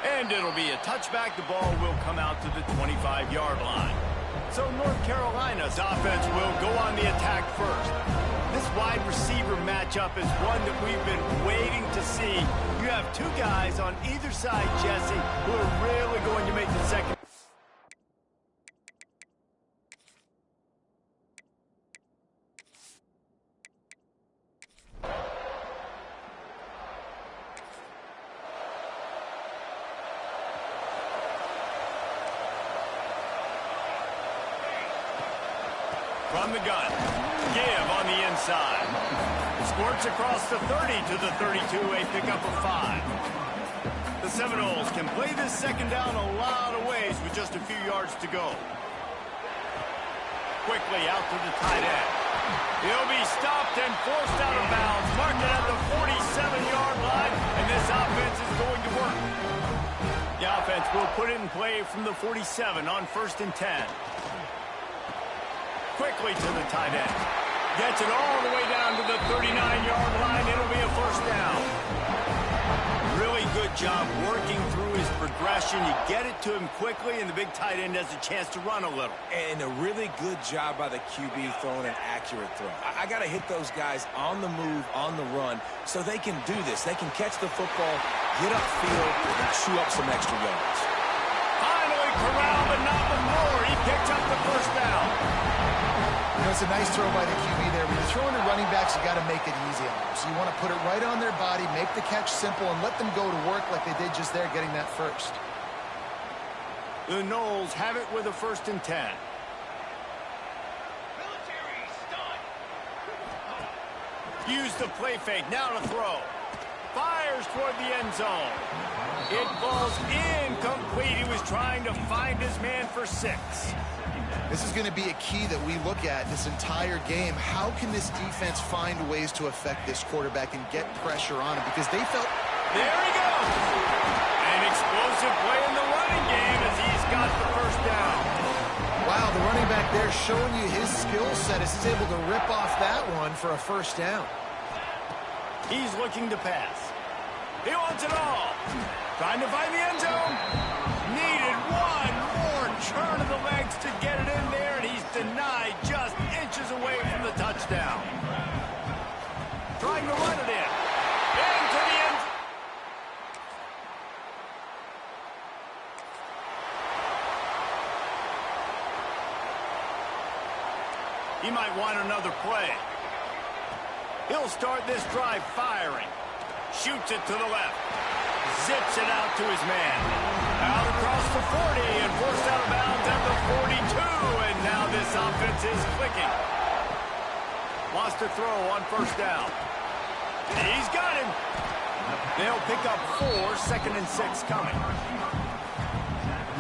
And it'll be a touchback. The ball will come out to the 25-yard line. So North Carolina's offense will go on the attack first. This wide receiver matchup is one that we've been waiting to see. You have two guys on either side, Jesse, who are really going to make the second. From the gun, give on the inside. Squirts across the 30 to the 32, a pickup of 5. The Seminoles can play this second down a lot of ways with just a few yards to go. Quickly out to the tight end. He'll be stopped and forced out of bounds, marked at the 47-yard line, and this offense is going to work. The offense will put it in play from the 47 on 1st and 10. Quickly to the tight end. Gets it all the way down to the 39-yard line. It'll be a first down. Really good job working through his progression. You get it to him quickly, and the big tight end has a chance to run a little. And a really good job by the QB throwing an accurate throw. I got to hit those guys on the move, on the run, so they can do this. They can catch the football, get upfield, and chew up some extra yards. Finally corralled, but not before. He picked up the first down. You know, it's a nice throw by the QB there. When you're throwing to running backs, you got to make it easy on them. So you want to put it right on their body, make the catch simple, and let them go to work like they did just there, getting that first. The Noles have it with a 1st and 10. Use the play fake, now to throw. Fires toward the end zone. It falls incomplete. He was trying to find his man for 6. This is going to be a key that we look at this entire game. How can this defense find ways to affect this quarterback and get pressure on him? Because they felt... There he goes! An explosive play in the running game as he's got the first down. Wow, the running back there showing you his skill set as he's able to rip off that one for a first down. He's looking to pass. He wants it all. Trying to find the end zone. Needed one more turn of the legs to get it in there, and he's denied just inches away from the touchdown. Trying to run it in. Into the end. He might want another play. He'll start this drive firing. Shoots it to the left. Zips it out to his man. Out across the 40 and forced out of bounds at the 42. And now this offense is clicking. Wants to throw on 1st down. He's got him. They'll pick up 4, 2nd and 6 coming.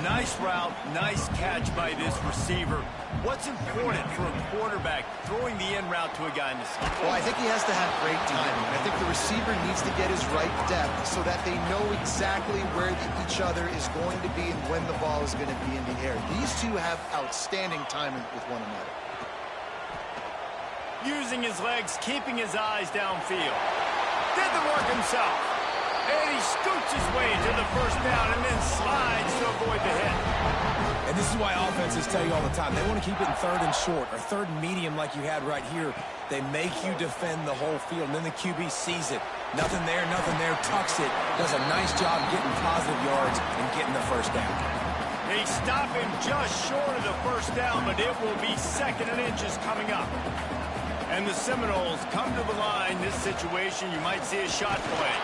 Nice route, nice catch by this receiver. What's important for a quarterback throwing the in route to a guy in the slot? Well, I think he has to have great timing. I think the receiver needs to get his right depth so that they know exactly where each other is going to be and when the ball is going to be in the air. These two have outstanding timing with one another. Using his legs, keeping his eyes downfield. Did the work himself. And he scoots his way to the first down and then slides to avoid the hit. And this is why offenses tell you all the time, they want to keep it in 3rd and short or 3rd and medium like you had right here. They make you defend the whole field, and then the QB sees it. Nothing there, tucks it, does a nice job getting positive yards and getting the first down. They stop him just short of the first down, but it will be 2nd and inches coming up. And the Seminoles come to the line. This situation, you might see a shot play.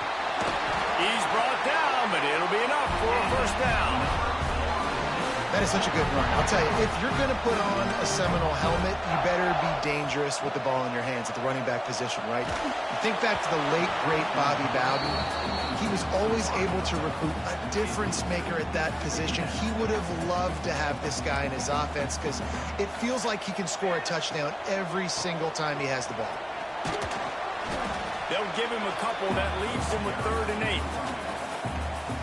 He's brought down, but it'll be enough for a first down. That is such a good run. I'll tell you, if you're going to put on a Seminole helmet, you better be dangerous with the ball in your hands at the running back position, right? You think back to the late, great Bobby Bowden. He was always able to recruit a difference maker at that position. He would have loved to have this guy in his offense because it feels like he can score a touchdown every single time he has the ball. They'll give him a couple. That leaves him with 3rd and 8.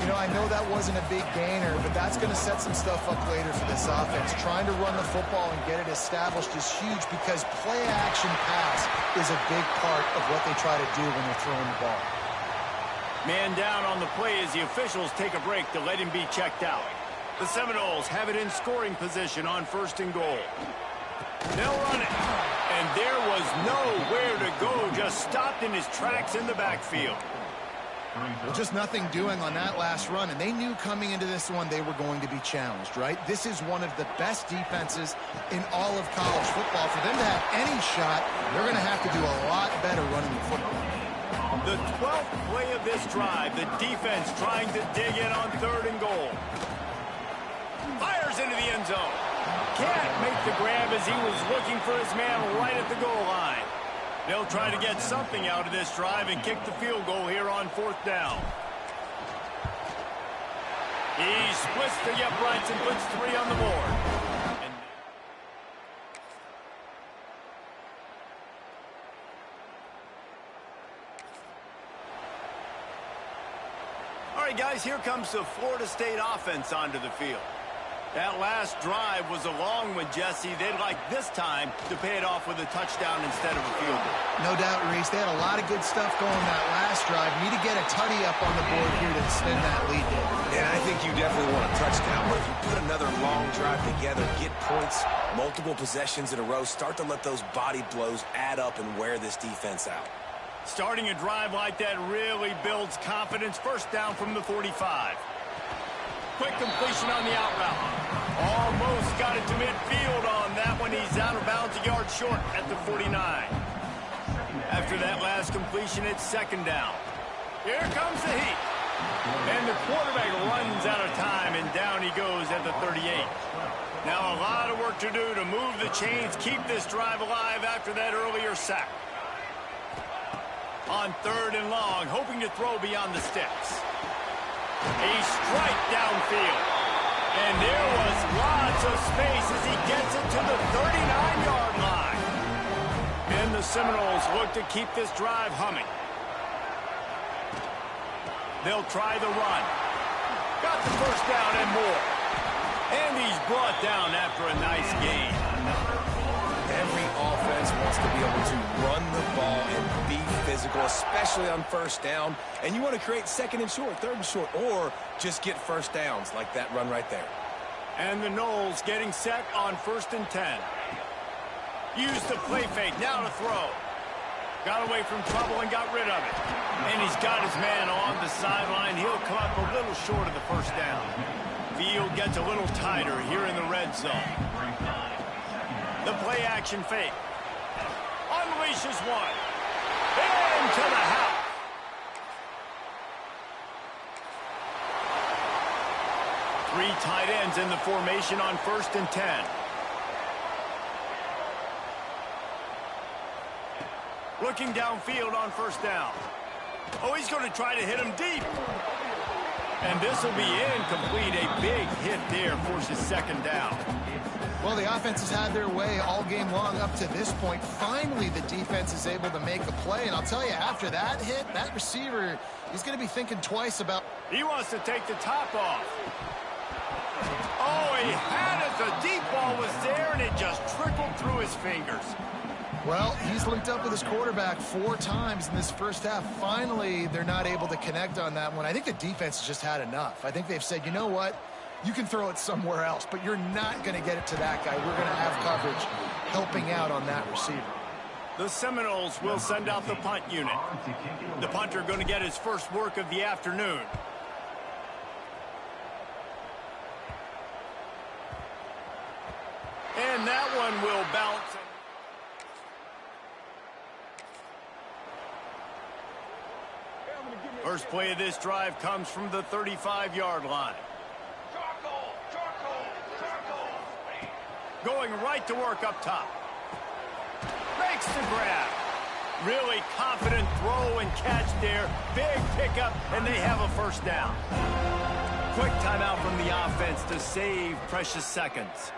You know, I know that wasn't a big gainer, but that's going to set some stuff up later for this offense. Trying to run the football and get it established is huge because play-action pass is a big part of what they try to do when they're throwing the ball. Man down on the play as the officials take a break to let him be checked out. The Seminoles have it in scoring position on 1st and goal. They'll run it. And there was nowhere to go, just stopped in his tracks in the backfield. Well, just nothing doing on that last run, and they knew coming into this one they were going to be challenged, right? This is one of the best defenses in all of college football. For them to have any shot, they're going to have to do a lot better running the football. The 12th play of this drive, the defense trying to dig in on 3rd and goal. Fires into the end zone. Can't make the grab as he was looking for his man right at the goal line. They'll try to get something out of this drive and kick the field goal here on 4th down. He splits the uprights and puts 3 on the board. All right, guys, here comes the Florida State offense onto the field. That last drive was a long one, Jesse. They'd like this time to pay it off with a touchdown instead of a field goal. No doubt, Reese. They had a lot of good stuff going that last drive. Need to get a tutty up on the board here to extend that lead. Yeah, I think you definitely want a touchdown. But if you put another long drive together, get points, multiple possessions in a row, start to let those body blows add up and wear this defense out. Starting a drive like that really builds confidence. 1st down from the 45. Quick completion on the out route. Almost got it to midfield on that one. He's out of bounds a yard short at the 49. After that last completion, it's 2nd down. Here comes the heat. And the quarterback runs out of time, and down he goes at the 38. Now a lot of work to do to move the chains, keep this drive alive after that earlier sack. On 3rd and long, hoping to throw beyond the sticks. A strike downfield. And there was lots of space as he gets it to the 39-yard line. And the Seminoles look to keep this drive humming. They'll try the run. Got the 1st down and more. And he's brought down after a nice gain. Every offense wants to be able to run the ball and be physical, especially on 1st down. And you want to create 2nd and short, 3rd and short, or just get 1st downs like that run right there. And the Noles getting set on 1st and 10. Used the play fake, now to throw. Got away from trouble and got rid of it. And he's got his man on the sideline. He'll come up a little short of the 1st down. Field gets a little tighter here in the red zone. The play action fake. Unleashes one. Into the house. Three tight ends in the formation on 1st and 10. Looking downfield on 1st down. Oh, he's going to try to hit him deep. And this will be incomplete. A big hit there forces 2nd down. Well, the offense has had their way all game long up to this point. Finally, the defense is able to make a play. And I'll tell you, after that hit, that receiver, he's going to be thinking twice about... He wants to take the top off. Oh, he had it. The deep ball was there, and it just trickled through his fingers. Well, he's linked up with his quarterback 4 times in this 1st half. Finally, they're not able to connect on that one. I think the defense has just had enough. I think they've said, you know what? You can throw it somewhere else, but you're not going to get it to that guy. We're going to have coverage helping out on that receiver. The Seminoles will send out the punt unit. The punter going to get his first work of the afternoon. And that one will bounce. First play of this drive comes from the 35-yard line. Going right to work up top. Makes the grab. Really confident throw and catch there. Big pickup, and they have a 1st down. Quick timeout from the offense to save precious seconds.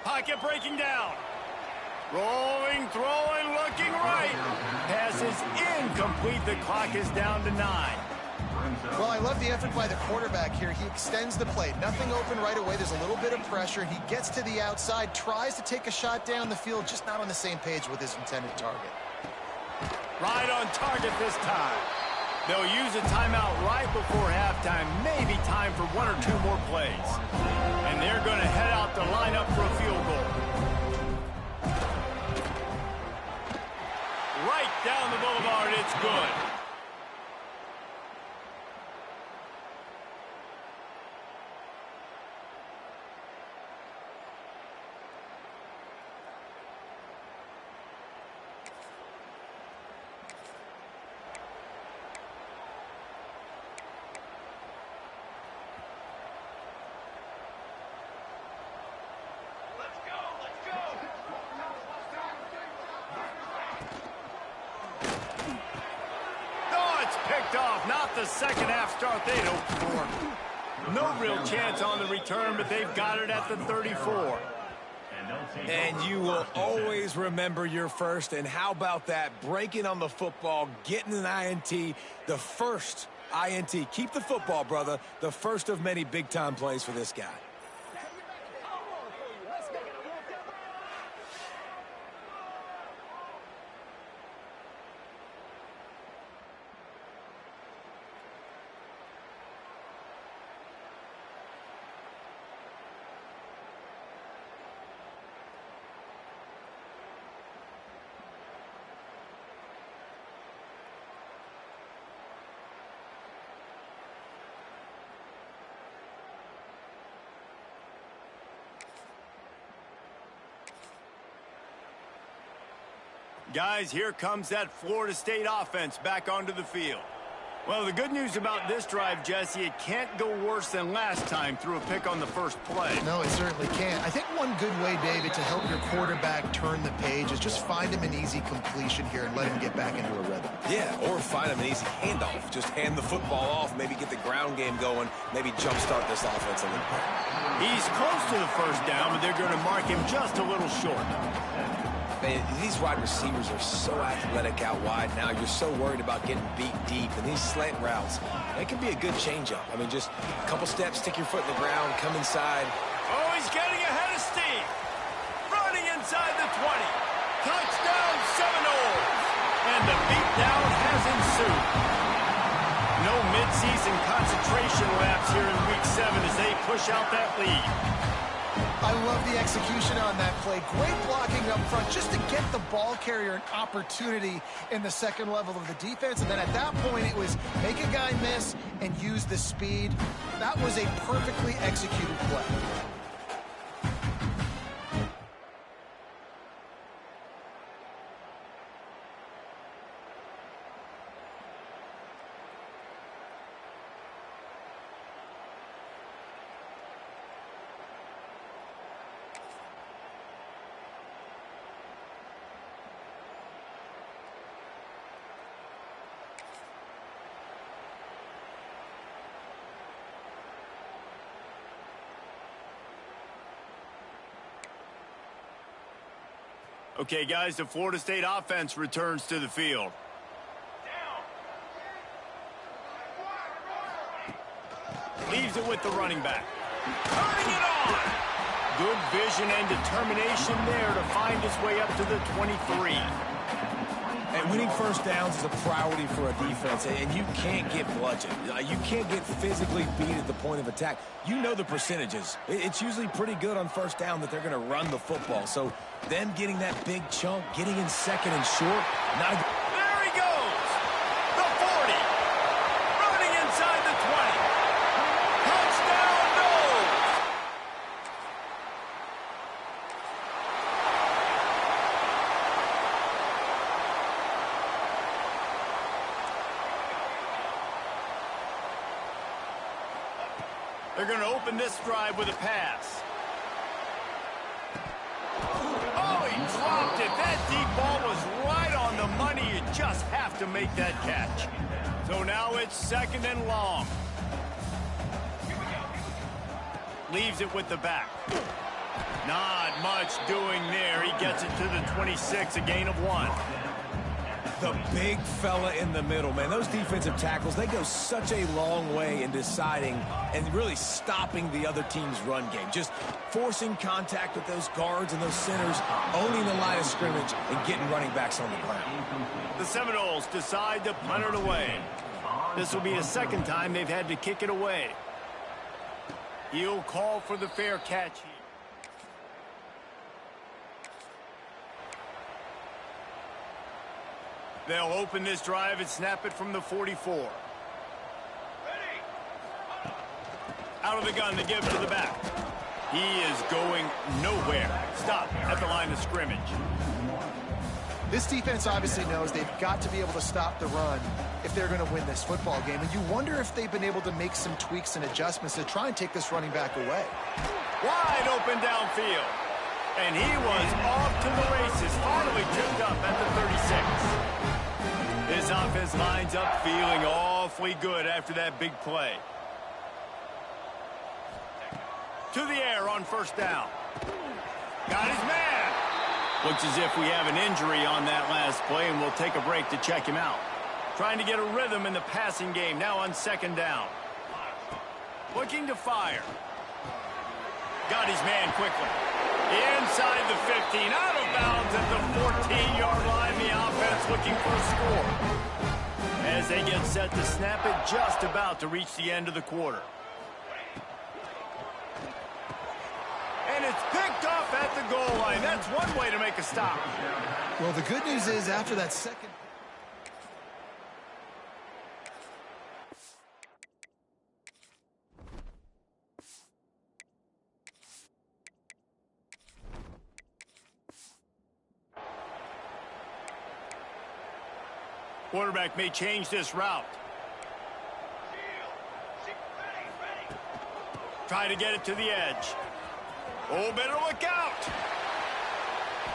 Pocket breaking down. Rolling, throwing, looking right. Pass is incomplete. The clock is down to 9. Well, I love the effort by the quarterback here. He extends the play. Nothing open right away. There's a little bit of pressure. He gets to the outside, tries to take a shot down the field, just not on the same page with his intended target. Right on target this time. They'll use a timeout right before halftime, maybe time for one or two more plays. And they're going to head out to line up for a field goal. Right down the boulevard, it's good. Picked off, not the second half start they'd hoped for. No real chance on the return, but they've got it at the 34. And you will always remember your first. And how about that? Breaking on the football, getting an INT, the first INT. Keep the football, brother. The first of many big-time plays for this guy. Guys, here comes that Florida State offense back onto the field. Well, the good news about this drive, Jesse, it can't go worse than last time through a pick on the first play. No, it certainly can't. I think one good way, David, to help your quarterback turn the page is just find him an easy completion here and let him get back into a rhythm. Yeah, or find him an easy handoff. Just hand the football off, maybe get the ground game going, maybe jumpstart this offense a little bit. He's close to the first down, but they're going to mark him just a little short. Man, these wide receivers are so athletic out wide now. You're so worried about getting beat deep. And these slant routes, they can be a good changeup. I mean, just a couple steps, stick your foot in the ground, come inside. Oh, he's getting ahead of steam. Running inside the 20. Touchdown, Seminoles. And the beatdown has ensued. No midseason concentration laps here in Week 7 as they push out that lead. I love the execution on that play. Great blocking up front just to get the ball carrier an opportunity in the second level of the defense. And then at that point, it was make a guy miss and use the speed. That was a perfectly executed play. Okay, guys, the Florida State offense returns to the field. Leaves it with the running back. Turning it on! Good vision and determination there to find his way up to the 23. And winning first downs is a priority for a defense, and you can't get bludgeoned. You can't get physically beat at the point of attack. You know the percentages. It's usually pretty good on first down that they're going to run the football. So them getting that big chunk, getting in second and short, not a... There he goes! The 40! Running inside the 20! Touchdown, Noles! They're going to open this drive with a pass. Oh, he dropped it. That deep ball was right on the money. You just have to make that catch. So now it's second and long. Leaves it with the back. Not much doing there. He gets it to the 26, a gain of 1. The big fella in the middle, man. Those defensive tackles, they go such a long way in deciding and really stopping the other team's run game. Just forcing contact with those guards and those centers, owning the line of scrimmage, and getting running backs on the ground. The Seminoles decide to punt it away. This will be the second time they've had to kick it away. He'll call for the fair catch here. They'll open this drive and snap it from the 44. Out of the gun to give to the back. He is going nowhere. Stop at the line of scrimmage. This defense obviously knows they've got to be able to stop the run if they're going to win this football game. And you wonder if they've been able to make some tweaks and adjustments to try and take this running back away. Wide open downfield. And he was off to the races. Finally tripped up at the 36. His offense lines up feeling awfully good after that big play. To the air on first down. Got his man. Looks as if we have an injury on that last play, and we'll take a break to check him out. Trying to get a rhythm in the passing game, now on second down. Looking to fire. Got his man quickly. Inside the 15, out of bounds at the 14-yard line. The offense looking for a score. As they get set to snap it, just about to reach the end of the quarter. And it's picked off at the goal line. That's one way to make a stop. Well, the good news is after that second... Quarterback may change this route. Try to get it to the edge. Oh, better look out.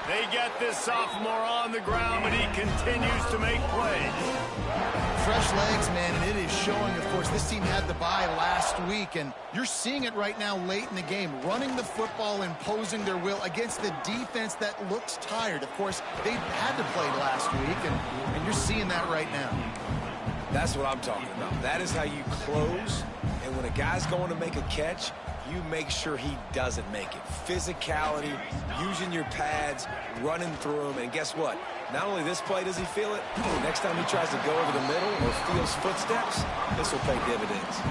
They get this sophomore on the ground, but he continues to make plays. Fresh legs, man, and it is showing. Of course, this team had the bye last week, and you're seeing it right now late in the game, running the football, imposing their will against the defense that looks tired. Of course, they had to play last week, and you're seeing that right now. That's what I'm talking about. That is how you close, and when a guy's going to make a catch, you make sure he doesn't make it. Physicality, using your pads, running through them, and guess what? Not only this play does he feel it, next time he tries to go over the middle or feels footsteps, this will pay dividends.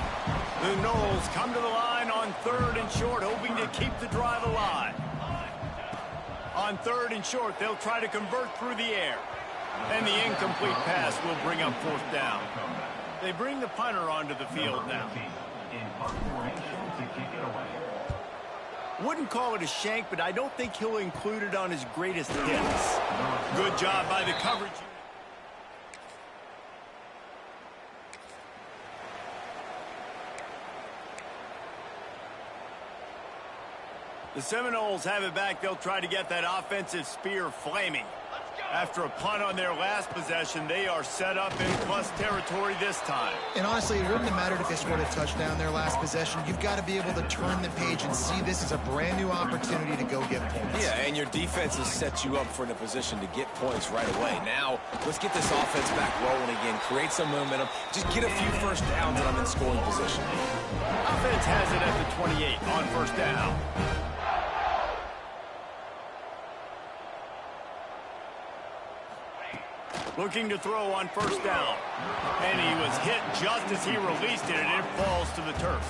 The Knowles come to the line on third and short, hoping to keep the drive alive. On third and short, they'll try to convert through the air. And the incomplete pass will bring up fourth down. They bring the punter onto the field now. Wouldn't call it a shank, but I don't think he'll include it on his greatest hits. Good job by the coverage. The Seminoles have it back. They'll try to get that offensive spear flaming. After a punt on their last possession, they are set up in plus territory this time. And honestly, it wouldn't have mattered if they scored a touchdown their last possession. You've got to be able to turn the page and see this as a brand new opportunity to go get points. Yeah, and your defense has set you up for in a position to get points right away. Now, let's get this offense back rolling again, create some momentum, just get a few first downs and I'm in scoring position. Offense has it at the 28 on first down. Looking to throw on first down. And he was hit just as he released it, and it falls to the turf.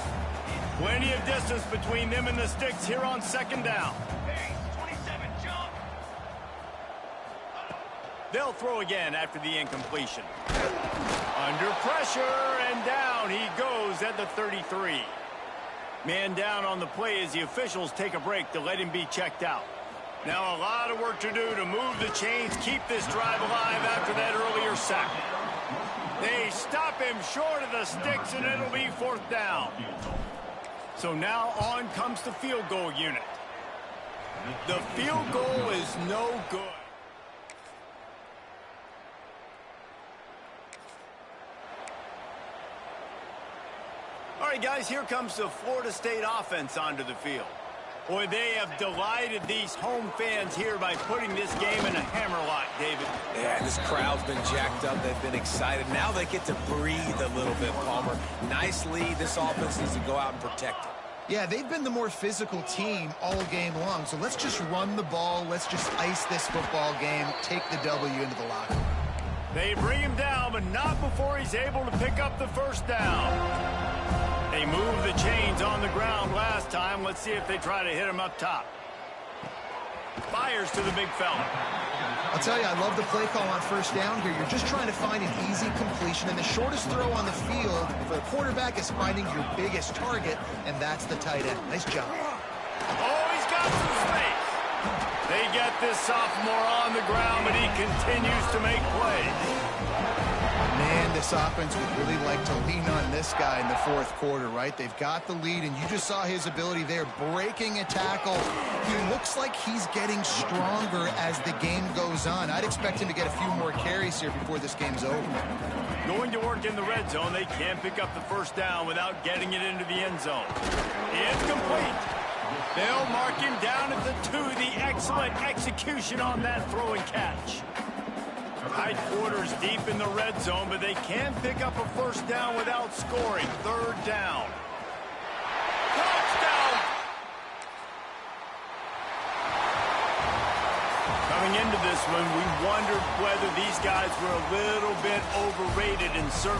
Plenty of distance between them and the sticks here on second down. They'll throw again after the incompletion. Under pressure, and down he goes at the 33. Man down on the play as the officials take a break to let him be checked out. Now a lot of work to do to move the chains, keep this drive alive after that earlier sack. They stop him short of the sticks, and it'll be fourth down. So now on comes the field goal unit. The field goal is no good. All right, guys, here comes the Florida State offense onto the field. Boy, they have delighted these home fans here by putting this game in a hammerlock, David. Yeah, this crowd's been jacked up. They've been excited. Now they get to breathe a little bit, Palmer. Nice lead. This offense needs to go out and protect it. Yeah, they've been the more physical team all game long. So let's just run the ball. Let's just ice this football game, take the W into the locker room. They bring him down, but not before he's able to pick up the first down. They moved the chains on the ground last time. Let's see if they try to hit him up top. Fires to the big fella. I'll tell you, I love the play call on first down here. You're just trying to find an easy completion, and the shortest throw on the field for the quarterback is finding your biggest target, and that's the tight end. Nice job. Oh, he's got some space. They get this sophomore on the ground, but he continues to make plays. Man, this offense would really like to lean on this guy in the fourth quarter, right? They've got the lead, and you just saw his ability there, breaking a tackle. He looks like he's getting stronger as the game goes on. I'd expect him to get a few more carries here before this game's over. Going to work in the red zone, they can't pick up the first down without getting it into the end zone. Incomplete. They'll mark him down at the 2. The excellent execution on that throw and catch. Tight quarters deep in the red zone, but they can pick up a first down without scoring. Third down. Touchdown! Coming into this one, we wondered whether these guys were a little bit overrated in certain